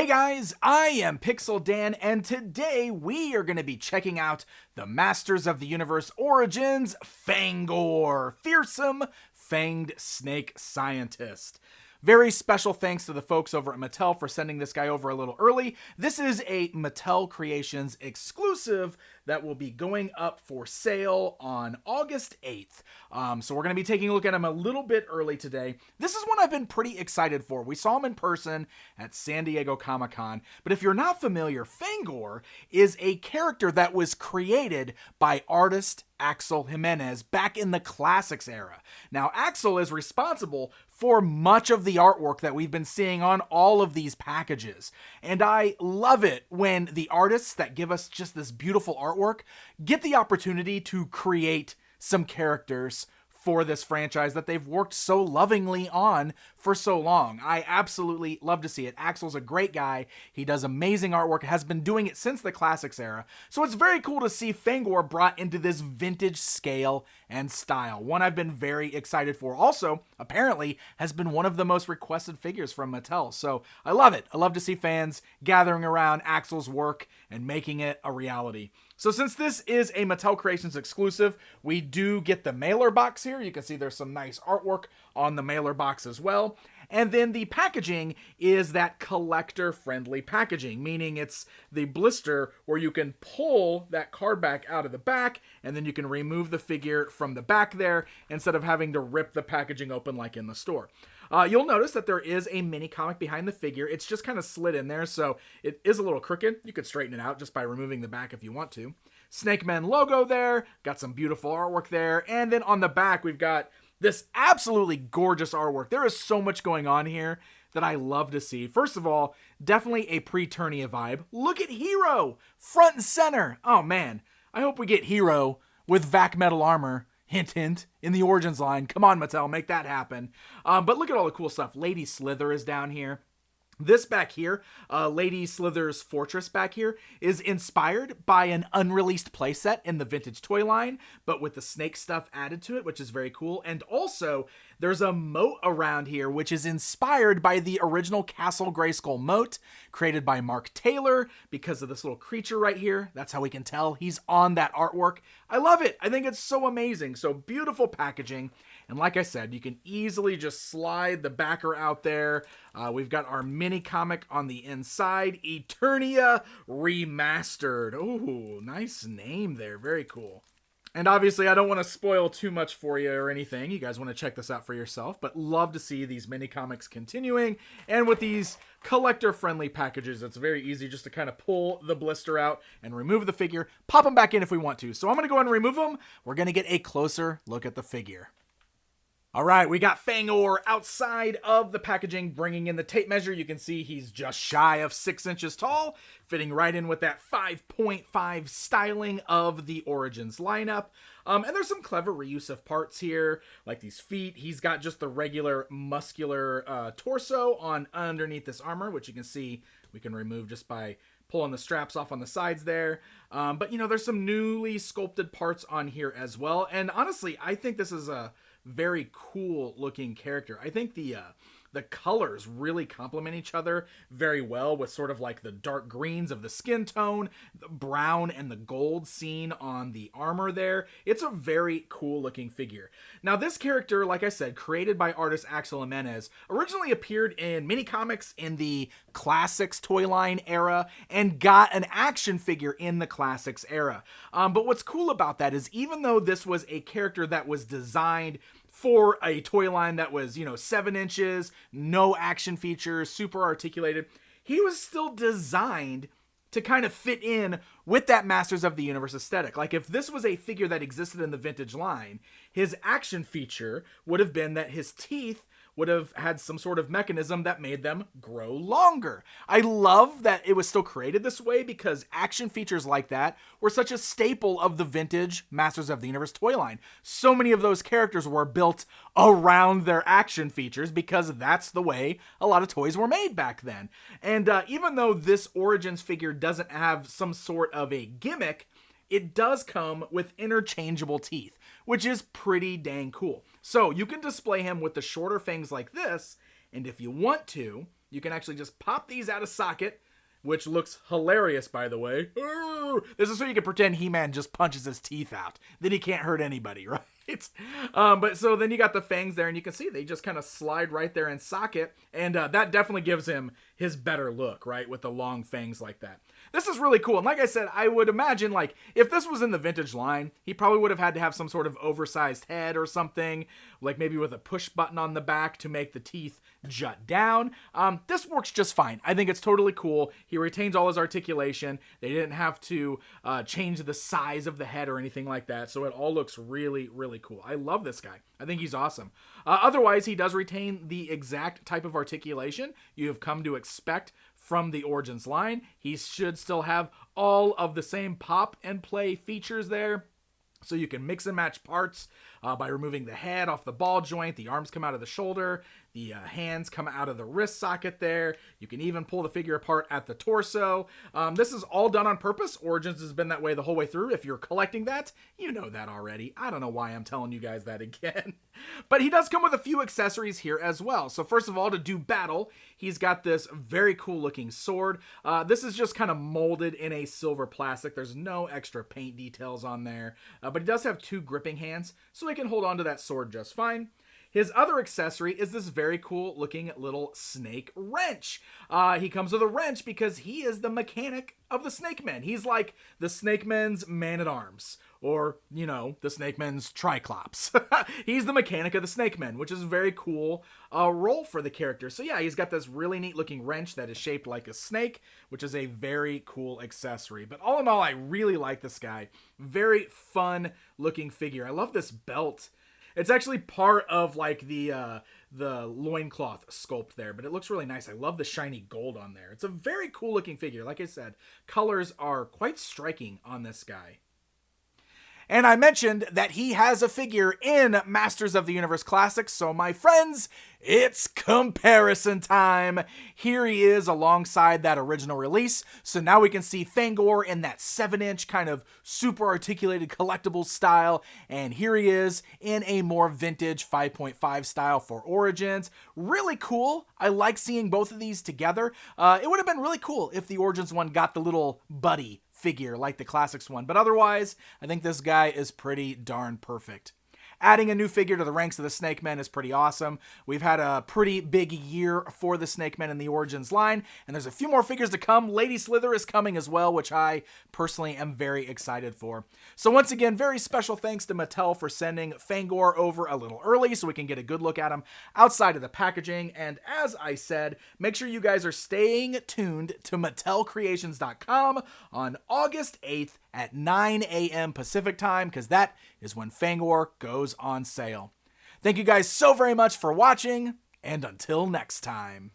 Hey guys, I am Pixel Dan, and today we are going to be checking out the Masters of the Universe Origins FANG-OR, fearsome fanged snake scientist. Very special thanks to the folks over at Mattel for sending this guy over a little early. This is a Mattel Creations exclusive that will be going up for sale on August 8th. So we're going to be taking a look at him a little bit early today. This is one I've been pretty excited for. We saw him in person at San Diego Comic-Con, but if you're not familiar, FANG-OR is a character that was created by artist Axel Jimenez back in the Classics era. Now, Axel is responsible for much of the artwork that we've been seeing on all of these packages. And I love it when the artists that give us just this beautiful artwork get the opportunity to create some characters for this franchise that they've worked so lovingly on for so long. I absolutely love to see it. Axel's a great guy. He does amazing artwork, has been doing it since the Classics era. So it's very cool to see FANG-OR brought into this vintage scale and style. One I've been very excited for. Also, apparently, has been one of the most requested figures from Mattel. So I love it. I love to see fans gathering around Axel's work and making it a reality. So since this is a Mattel Creations exclusive, we do get the mailer box here. You can see there's some nice artwork on the mailer box as well. And then the packaging is that collector-friendly packaging, meaning it's the blister where you can pull that card back out of the back, and then you can remove the figure from the back there instead of having to rip the packaging open like in the store. You'll notice that there is a mini comic behind the figure. It's just kind of slid in there, so it is a little crooked. You could straighten it out just by removing the back if you want to. Snake Man logo there, got some beautiful artwork there, and then on the back we've got this absolutely gorgeous artwork. There is so much going on here that I love to see. First of all, definitely a pre-Eternia vibe. Look at Hero, front and center. Oh man, I hope we get Hero with vac metal armor. Hint, hint, in the Origins line. Come on, Mattel, make that happen. But look at all the cool stuff. Lady Slither is down here. This back here, Lady Slither's Fortress back here, is inspired by an unreleased playset in the vintage toy line, but with the snake stuff added to it, which is very cool. And also, there's a moat around here, which is inspired by the original Castle Grayskull moat, created by Mark Taylor, because of this little creature right here. That's how we can tell he's on that artwork. I love it. I think it's so amazing. So beautiful packaging. And like I said, you can easily just slide the backer out there. We've got our mini comic on the inside, Eternia Remastered. Ooh, nice name there. Very cool. And obviously, I don't want to spoil too much for you or anything. You guys want to check this out for yourself, but love to see these mini comics continuing. And with these collector-friendly packages, it's very easy just to kind of pull the blister out and remove the figure, pop them back in if we want to. So I'm going to go ahead and remove them. We're going to get a closer look at the figure. All right, we got FANG-OR outside of the packaging, bringing in the tape measure. You can see he's just shy of 6 inches tall, fitting right in with that 5.5 styling of the Origins lineup. And there's some clever reuse of parts here, like these feet. He's got just the regular muscular torso on underneath this armor, which you can see we can remove just by pulling the straps off on the sides there. But, you know, there's some newly sculpted parts on here as well. And honestly, I think this is a very cool looking character. I think the colors really complement each other very well, with sort of like the dark greens of the skin tone, the brown and the gold seen on the armor there. It's a very cool looking figure. Now this character, like I said, created by artist Axel Jimenez, originally appeared in mini comics in the Classics toy line era and got an action figure in the Classics era. But what's cool about that is, even though this was a character that was designed for a toy line that was, 7 inches, no action features, super articulated, he was still designed to kind of fit in with that Masters of the Universe aesthetic. Like, if this was a figure that existed in the vintage line, his action feature would have been that his teeth would have had some sort of mechanism that made them grow longer. I love that it was still created this way, because action features like that were such a staple of the vintage Masters of the Universe toy line. So many of those characters were built around their action features because that's the way a lot of toys were made back then. And even though this Origins figure doesn't have some sort of a gimmick, it does come with interchangeable teeth, which is pretty dang cool. So you can display him with the shorter fangs like this, and if you want to, you can actually just pop these out of socket, which looks hilarious, by the way. This is so you can pretend He-Man just punches his teeth out. Then he can't hurt anybody, right? But so then you got the fangs there, and you can see they just kind of slide right there in socket, and that definitely gives him his better look, right, with the long fangs like that. This is really cool, and like I said, I would imagine, like, if this was in the vintage line, he probably would have had to have some sort of oversized head or something, like maybe with a push button on the back to make the teeth jut down. This works just fine. I think it's totally cool. He retains all his articulation. They didn't have to change the size of the head or anything like that, so it all looks really, really cool. I love this guy. I think he's awesome. Otherwise, he does retain the exact type of articulation you have come to expect from the Origins line. He should still have all of the same pop and play features there. So you can mix and match parts by removing the head off the ball joint. The arms come out of the shoulder. The hands come out of the wrist socket there. You can even pull the figure apart at the torso. This is all done on purpose. Origins has been that way the whole way through. If you're collecting that, you know that already. I don't know why I'm telling you guys that again. But he does come with a few accessories here as well. So first of all, to do battle, he's got this very cool looking sword. This is just kind of molded in a silver plastic. There's no extra paint details on there. But he does have two gripping hands, so he can hold on to that sword just fine. His other accessory is this very cool looking little snake wrench. He comes with a wrench because he is the mechanic of the Snake Men. He's like the Snake Men's man-at-arms, or, you know, the Snake Men's Triclops. He's the mechanic of the Snake Men, which is a very cool role for the character. So yeah, he's got this really neat looking wrench that is shaped like a snake, which is a very cool accessory. But all in all, I really like this guy. Very fun looking figure. I love this belt. It's actually part of like the loincloth sculpt there, but it looks really nice. I love the shiny gold on there. It's a very cool looking figure. Like I said, colors are quite striking on this guy. And I mentioned that he has a figure in Masters of the Universe Classics, so my friends, it's comparison time. Here he is alongside that original release, so now we can see FANG-OR in that 7-inch kind of super articulated collectible style, and here he is in a more vintage 5.5 style for Origins. Really cool. I like seeing both of these together. It would have been really cool if the Origins one got the little buddy figure like the Classics one, but otherwise, I think this guy is pretty darn perfect. Adding a new figure to the ranks of the Snake Men is pretty awesome. We've had a pretty big year for the Snake Men in the Origins line, and there's a few more figures to come. Lady Slither is coming as well, which I personally am very excited for. So once again, very special thanks to Mattel for sending FANG-OR over a little early so we can get a good look at him outside of the packaging. And as I said, make sure you guys are staying tuned to MattelCreations.com on August 8th at 9 a.m. Pacific time, because that is when FANG-OR goes on sale. Thank you guys so very much for watching, and until next time.